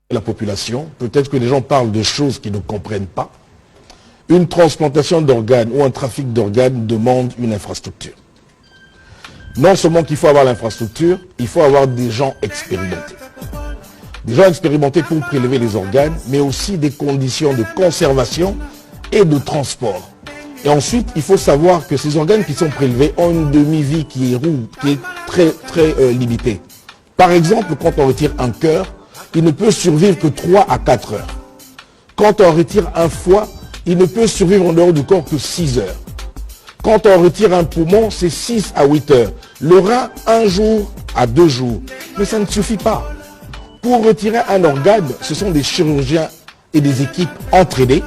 La population, peut-être que les gens parlent de choses qu'ils ne comprennent pas. Une transplantation d'organes ou un trafic d'organes demande une infrastructure. Non seulement qu'il faut avoir l'infrastructure, il faut avoir des gens expérimentés. Des gens expérimentés pour prélever les organes, mais aussi des conditions de conservation et de transport. Et ensuite, il faut savoir que ces organes qui sont prélevés ont une demi-vie qui est très limitée. Par exemple, quand on retire un cœur, il ne peut survivre que 3 à 4 heures. Quand on retire un foie, il ne peut survivre en dehors du corps que 6 heures. Quand on retire un poumon, c'est 6 à 8 heures. Le rein, 1 jour à 2 jours. Mais ça ne suffit pas. Pour retirer un organe, ce sont des chirurgiens et des équipes entraînées.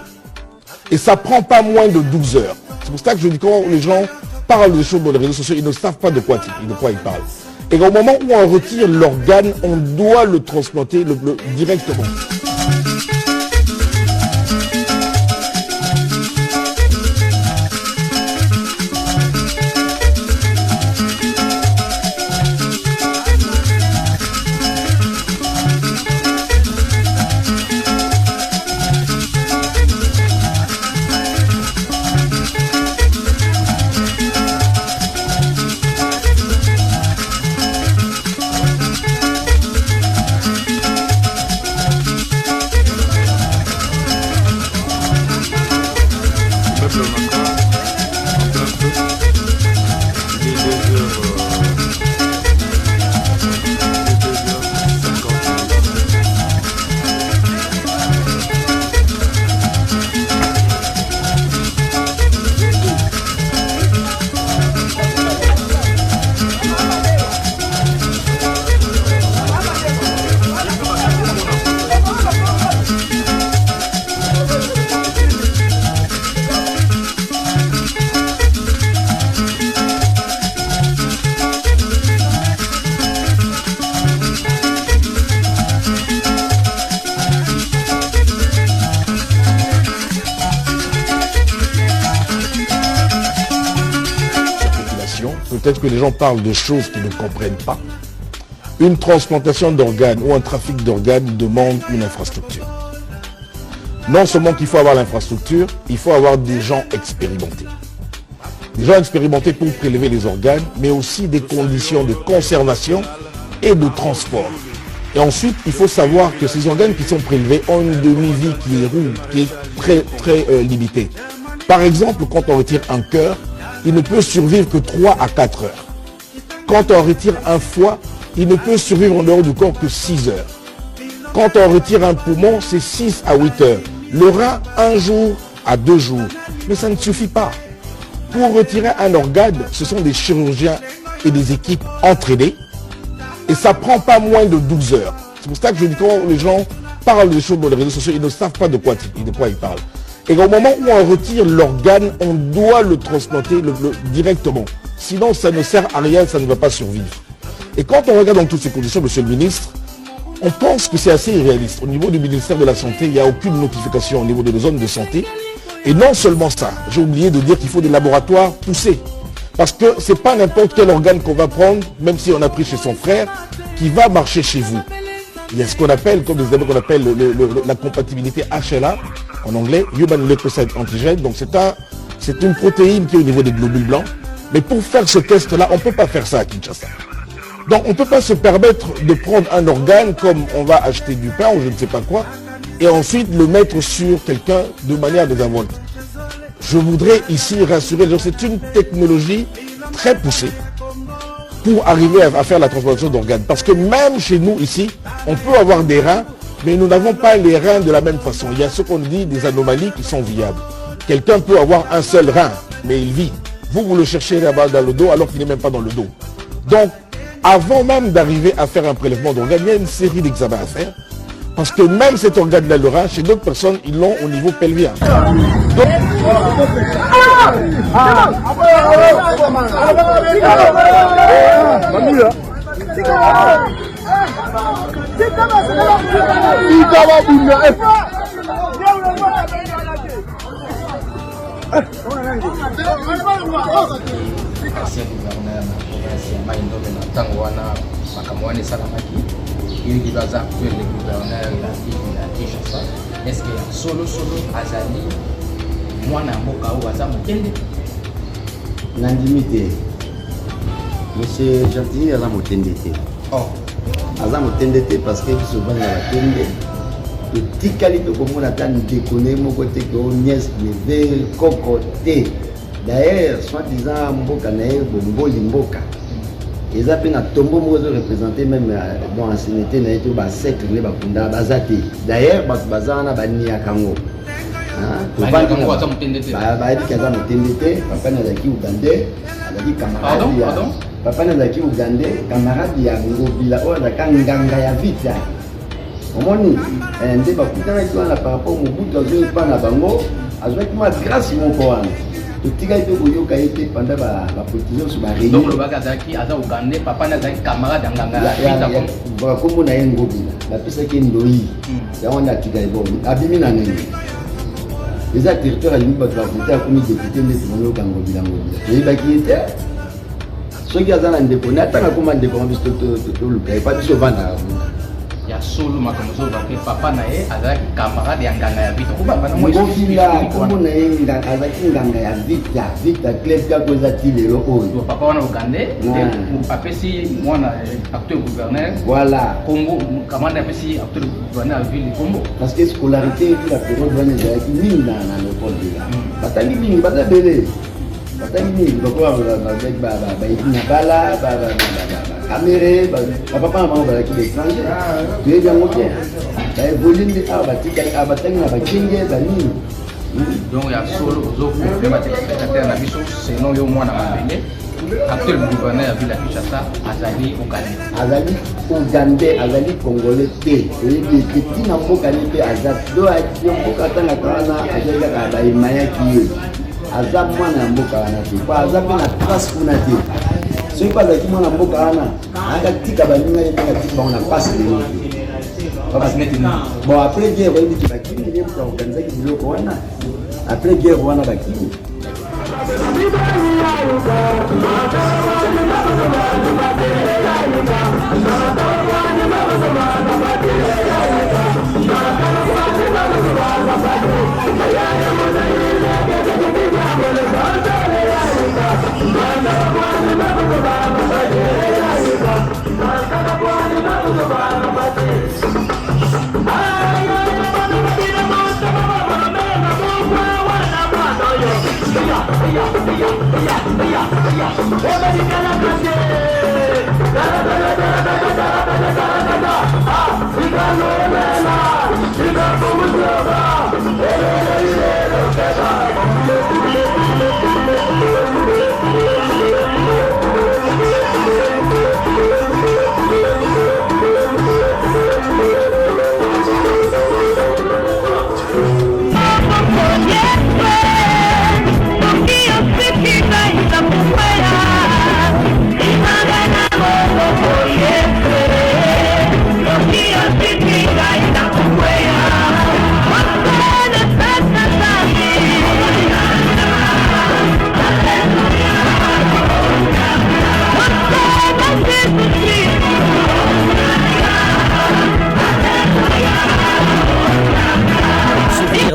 Et ça ne prend pas moins de 12 heures. C'est pour ça que je dis quand les gens parlent de choses dans les réseaux sociaux, ils ne savent pas de quoi ils parlent. Et au moment où on retire l'organe, on doit le transplanter directement. Peut-être que les gens parlent de choses qu'ils ne comprennent pas. Une transplantation d'organes ou un trafic d'organes demande une infrastructure. Non seulement qu'il faut avoir l'infrastructure, il faut avoir des gens expérimentés. Des gens expérimentés pour prélever les organes, mais aussi des conditions de conservation et de transport. Et ensuite, il faut savoir que ces organes qui sont prélevés ont une demi-vie qui est très limitée. Par exemple, quand on retire un cœur, il ne peut survivre que 3 à 4 heures. Quand on retire un foie, il ne peut survivre en dehors du corps que 6 heures. Quand on retire un poumon, c'est 6 à 8 heures. Le rein, 1 jour à 2 jours. Mais ça ne suffit pas. Pour retirer un organe, ce sont des chirurgiens et des équipes entraînées. Et ça ne prend pas moins de 12 heures. C'est pour ça que je dis quand les gens parlent de choses dans les réseaux sociaux, ils ne savent pas de quoi ils parlent. Et au moment où on retire l'organe, on doit le transplanter directement. Sinon, ça ne sert à rien, ça ne va pas survivre. Et quand on regarde dans toutes ces conditions, monsieur le ministre, on pense que c'est assez irréaliste. Au niveau du ministère de la Santé, il n'y a aucune notification au niveau de nos zones de santé. Et non seulement ça, j'ai oublié de dire qu'il faut des laboratoires poussés. Parce que ce n'est pas n'importe quel organe qu'on va prendre, même si on a pris chez son frère, qui va marcher chez vous. Il y a ce qu'on appelle, comme des amis qu'on appelle la compatibilité HLA, en anglais, Human Leukocyte Antigen. Donc c'est une protéine qui est au niveau des globules blancs. Mais pour faire ce test-là, on ne peut pas faire ça à Kinshasa. Donc on ne peut pas se permettre de prendre un organe comme on va acheter du pain ou je ne sais pas quoi, et ensuite le mettre sur quelqu'un de manière désinvolte. Je voudrais ici rassurer les gens, c'est une technologie très poussée pour arriver à faire la transplantation d'organes. Parce que même chez nous ici, on peut avoir des reins, mais nous n'avons pas les reins de la même façon. Il y a ce qu'on dit des anomalies qui sont viables. Quelqu'un peut avoir un seul rein, mais il vit. Vous le cherchez là-bas dans le dos alors qu'il n'est même pas dans le dos. Donc, avant même d'arriver à faire un prélèvement d'organes, il y a une série d'examens à faire. Parce que même cet organe-là, le rein, chez d'autres personnes, ils l'ont au niveau pelvien. Donc, ancien gouverneur na province ya Mai Ndombe na ntango wana makambo wana esalamaki ili baza actuel le gouverneur ya solo azali mwana mboka ou aza motende nandimi te monsieur Gentil aza motende te aza motende te parce que biso bana batende totikali tokomona ata ndekone moko te ko nièce neveu koko te d'ailleurs soi-disant mboka na ye bomboli mboka eza mpe na tombo moko ezoreprésente même dans ancienneté na ye to basekle nde bakunda baza te d'ailleurs bato baza wana baniaka yango bayebiki aza motende te papa nazalaki ugande azalaki camarade ya papa nazalaki ugande camarade ya ngobila oyo azalaka nganga ya vita omoni nde bakutanaki wana par rapport mobutu azoyepa na bango azwaki mwa grâce moko wana totikali mpe koyoka ye te panda bapolitisien oso bakombo na ye ngobila bapesaki ndoyi yango nde atikali bo abimi na ndenge eza territoire alimi bato bavote akomi député nde tomoyoka ngobila toyebaki ye te soki aza na ndeko ne atanga koma ndeko ma biso toluka epa biso ovandaka ya solo makambo ozobake papa na ye azalaki camarade ya nganga ya vita ngobila kombo na ye azalaki nganga ya vita club kako eza ti lelo oyo papa wana ugande apesi mwana acteur gouverneur voilà kombo kamanda apesi acteur gouverneur ya ville kombo parce que scolarité epi la période wana ezalaki mingi na leopold ela batangi mingi baza bele batangi mingi bakoa bayebi na bala amere bapapa na bango bazalaki l'étranger toyebi yango bien baevoli nde awa batikali awa batangi na bakenge banini donc ya solo ozokonfirme batéléspectateur na biso selon yo mwana mabele acteur gouverneur ya ville ya Kinshasa azali ugandais azali congolais te oyebi epeti na mboka ne mpe aza do yo mboka atangaka wana azali kaka bayemayaki ye aza mwana ya mboka wana te po aza mpe na trace kuna te soki mpe azalaki mwana mboka wana ayaka tika baninga ye mpeka tika bango na pasi lelo bon après guerre oyebiki bakimi nde moto akokanisaki biloko wana après guerre wana bakimi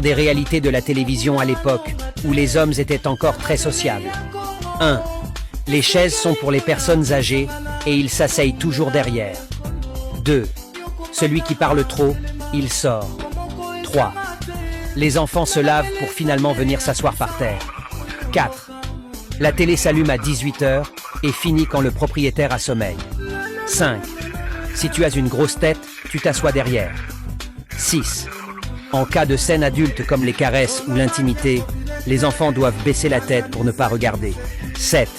Des réalités de la télévision à l'époque, où les hommes étaient encore très sociables. 1. Les chaises sont pour les personnes âgées, et ils s'asseyent toujours derrière. 2. Celui qui parle trop, il sort. 3. Les enfants se lavent pour finalement venir s'asseoir par terre. 4. La télé s'allume à 18h, et finit quand le propriétaire a sommeil. 5. Si tu as une grosse tête, tu t'assois derrière. 6. En cas de scène adulte comme les caresses ou l'intimité, les enfants doivent baisser la tête pour ne pas regarder. 7.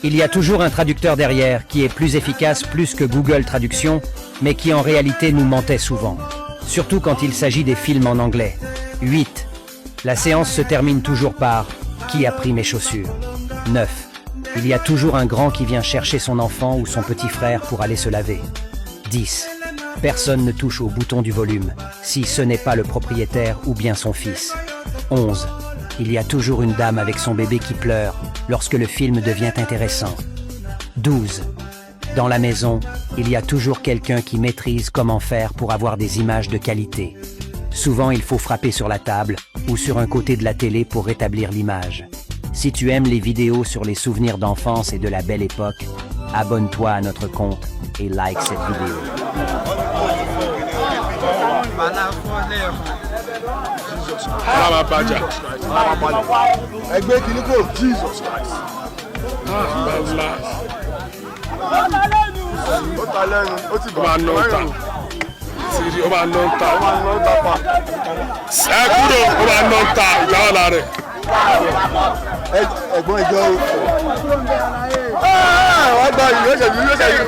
Il y a toujours un traducteur derrière qui est plus efficace plus que Google Traduction, mais qui en réalité nous mentait souvent. Surtout quand il s'agit des films en anglais. 8. La séance se termine toujours par « Qui a pris mes chaussures ?» 9. Il y a toujours un grand qui vient chercher son enfant ou son petit frère pour aller se laver. 10. Personne ne touche au bouton du volume, si ce n'est pas le propriétaire ou bien son fils. 11. Il y a toujours une dame avec son bébé qui pleure lorsque le film devient intéressant. 12. Dans la maison, il y a toujours quelqu'un qui maîtrise comment faire pour avoir des images de qualité. Souvent, il faut frapper sur la table ou sur un côté de la télé pour rétablir l'image. Si tu aimes les vidéos sur les souvenirs d'enfance et de la belle époque, abonne-toi à notre compte et like cette vidéo. Ẹ̀gbọ́n ìjọ wọ́n gba ìlú ẹ̀ṣẹ̀ ìlú ẹ̀ṣẹ̀ yìí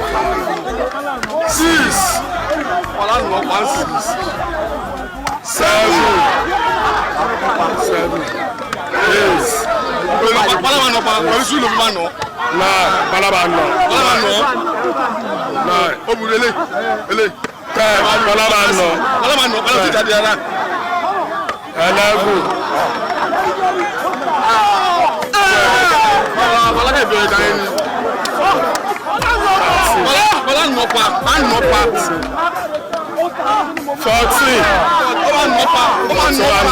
6 ọ̀lànà 1 6 7 8 palama pa pẹ̀lú sùn ló fi máa nọ. Náà palama nọ. Náà ó bu ele tẹ palama nọ. Palama ti jáde ara. Ẹlẹ́gùn. Palama ìbẹ̀rẹ̀ dáhẹ́ ni. Palama nọ pa. 14. Palama nọ pa. 14.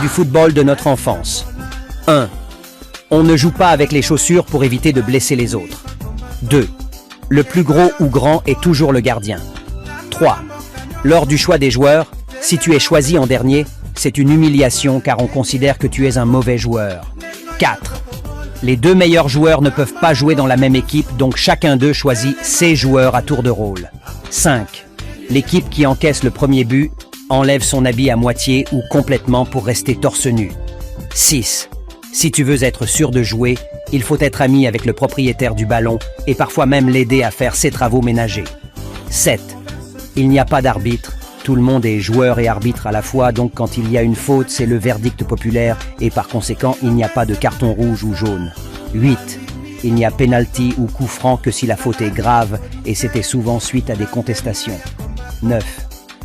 Du football de notre enfance. 1. On ne joue pas avec les chaussures pour éviter de blesser les autres. 2. Le plus gros ou grand est toujours le gardien. 3. Lors du choix des joueurs, si tu es choisi en dernier, c'est une humiliation car on considère que tu es un mauvais joueur. 4. Les 2 meilleurs joueurs ne peuvent pas jouer dans la même équipe, donc chacun d'eux choisit ses joueurs à tour de rôle. 5. L'équipe qui encaisse le premier but enlève son habit à moitié ou complètement pour rester torse nu. 6. Si tu veux être sûr de jouer, il faut être ami avec le propriétaire du ballon et parfois même l'aider à faire ses travaux ménagers. 7. Il n'y a pas d'arbitre, tout le monde est joueur et arbitre à la fois, donc quand il y a une faute, c'est le verdict populaire et par conséquent, il n'y a pas de carton rouge ou jaune. 8. Il n'y a pénalty ou coup franc que si la faute est grave et c'était souvent suite à des contestations. 9.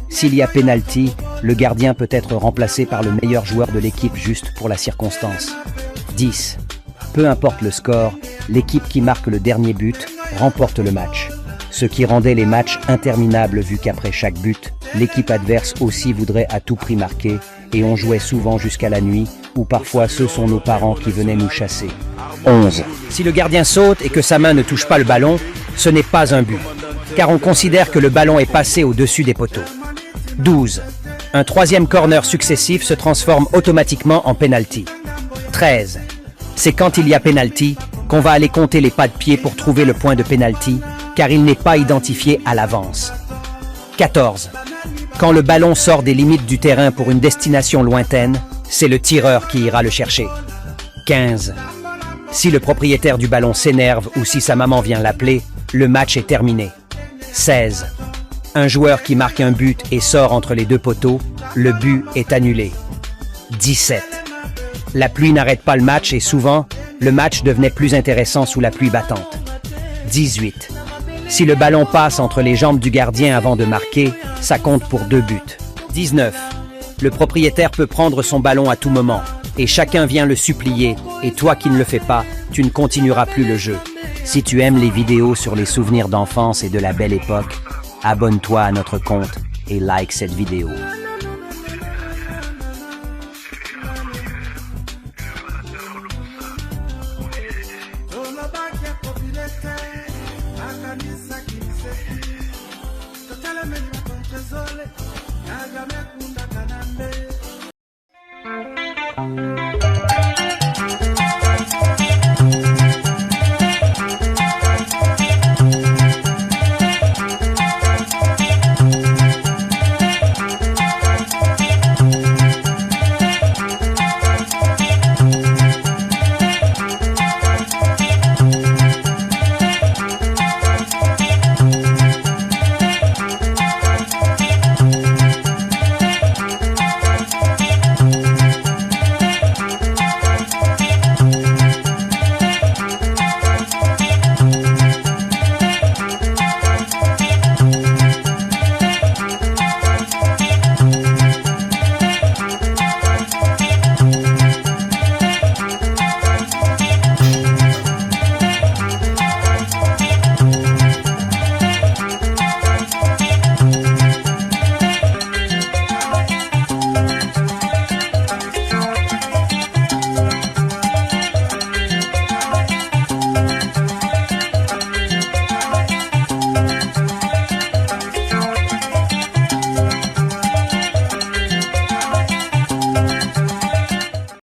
S'il y a pénalty, le gardien peut être remplacé par le meilleur joueur de l'équipe juste pour la circonstance. 10. Peu importe le score, l'équipe qui marque le dernier but remporte le match. Ce qui rendait les matchs interminables vu qu'après chaque but, l'équipe adverse aussi voudrait à tout prix marquer et on jouait souvent jusqu'à la nuit ou parfois ce sont nos parents qui venaient nous chasser. 11. Si le gardien saute et que sa main ne touche pas le ballon, ce n'est pas un but, car on considère que le ballon est passé au-dessus des poteaux. 12. Un troisième corner successif se transforme automatiquement en penalty. 13. C'est quand il y a penalty qu'on va aller compter les pas de pied pour trouver le point de penalty, car il n'est pas identifié à l'avance. 14. Quand le ballon sort des limites du terrain pour une destination lointaine, c'est le tireur qui ira le chercher. 15. Si le propriétaire du ballon s'énerve ou si sa maman vient l'appeler, le match est terminé. 16. Un joueur qui marque un but et sort entre les 2 poteaux, le but est annulé. 17. La pluie n'arrête pas le match et souvent, le match devenait plus intéressant sous la pluie battante. 18. Si le ballon passe entre les jambes du gardien avant de marquer, ça compte pour 2 buts. 19. Le propriétaire peut prendre son ballon à tout moment et chacun vient le supplier et toi qui ne le fais pas, tu ne continueras plus le jeu. Si tu aimes les vidéos sur les souvenirs d'enfance et de la belle époque, abonne-toi à notre compte et like cette vidéo.